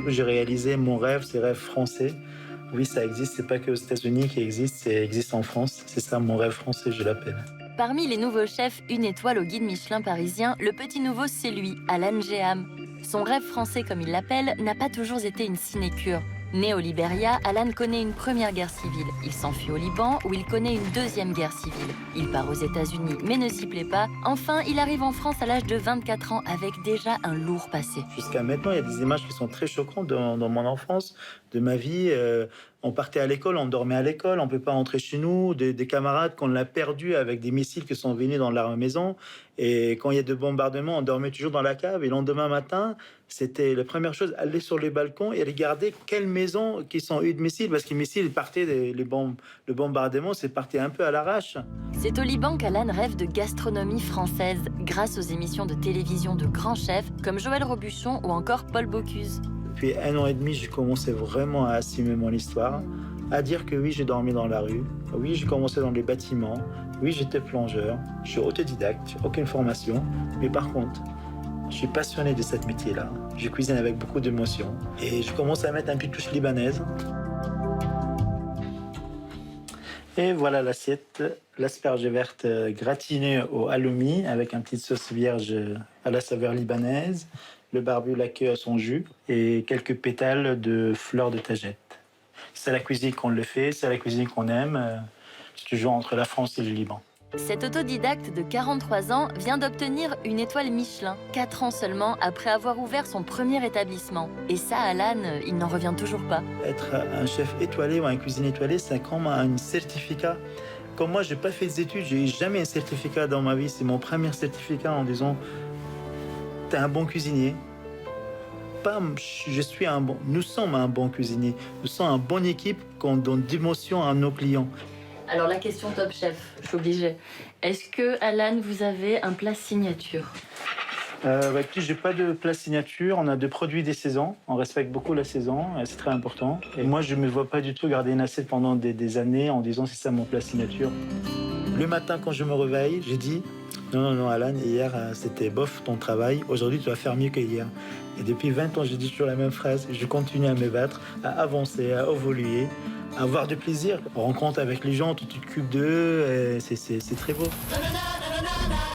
J'ai réalisé mon rêve, ces rêves français. Oui, ça existe, c'est pas que aux États-Unis qui existe, ça existe en France. C'est ça mon rêve français, je l'appelle. Parmi les nouveaux chefs, une étoile au guide Michelin parisien, le petit nouveau, c'est lui, Alan Geham. Son rêve français, comme il l'appelle, n'a pas toujours été une sinécure. Né au Liberia, Alan connaît une première guerre civile. Il s'enfuit au Liban, où il connaît une deuxième guerre civile. Il part aux États-Unis, mais ne s'y plaît pas. Enfin, il arrive en France à l'âge de 24 ans, avec déjà un lourd passé. Jusqu'à maintenant, il y a des images qui sont très choquantes dans mon enfance, de ma vie. On partait à l'école, on dormait à l'école, on ne peut pas rentrer chez nous. Des camarades qu'on l'a perdus avec des missiles qui sont venus dans la maison. Et quand il y a de bombardements, on dormait toujours dans la cave. Et le lendemain matin, c'était la première chose, aller sur le balcon et regarder quelles maisons qui sont eues de missiles. Parce que les missiles partaient, le bombardement, c'est parti un peu à l'arrache. C'est au Liban qu'Alan rêve de gastronomie française, grâce aux émissions de télévision de grands chefs comme Joël Robuchon ou encore Paul Bocuse. Depuis 1 an et demi, j'ai commencé vraiment à assumer mon histoire, à dire que oui, j'ai dormi dans la rue, oui, j'ai commencé dans les bâtiments, oui, j'étais plongeur, je suis autodidacte, aucune formation, mais par contre, je suis passionné de ce métier-là. Je cuisine avec beaucoup d'émotion et je commence à mettre un peu de touche libanaise. Et voilà l'assiette, l'asperge verte gratinée au halloumi avec un petit sauce vierge à la saveur libanaise, le barbu laqué à son jus et quelques pétales de fleurs de tagette. C'est la cuisine qu'on le fait, c'est la cuisine qu'on aime. C'est toujours entre la France et le Liban. Cet autodidacte de 43 ans vient d'obtenir une étoile Michelin, 4 ans seulement après avoir ouvert son premier établissement. Et ça, Alan, il n'en revient toujours pas. Être un chef étoilé ou un cuisinier étoilé, c'est comme un certificat. Comme moi, j'ai pas fait des études, j'ai eu jamais un certificat dans ma vie. C'est mon premier certificat en disant « T'es un bon cuisinier ». Pas « je suis un bon ». Nous sommes un bon cuisinier. Nous sommes une bonne équipe qu'on donne d'émotion à nos clients. Alors la question top chef, je suis obligée. Est-ce que, Alan, vous avez un plat signature? Écoutez, j'ai pas de plat signature. On a des produits des saisons. On respecte beaucoup la saison. C'est très important. Et moi, je me vois pas du tout garder une assiette pendant des années en disant c'est ça mon plat signature. Le matin, quand je me réveille, j'ai dit non, Alan, hier, c'était bof ton travail. Aujourd'hui, tu vas faire mieux que hier. Et depuis 20 ans, je dis toujours la même phrase. Je continue à me battre, à avancer, à évoluer, à avoir du plaisir. On rencontre avec les gens, tu t'occupes d'eux. C'est très beau.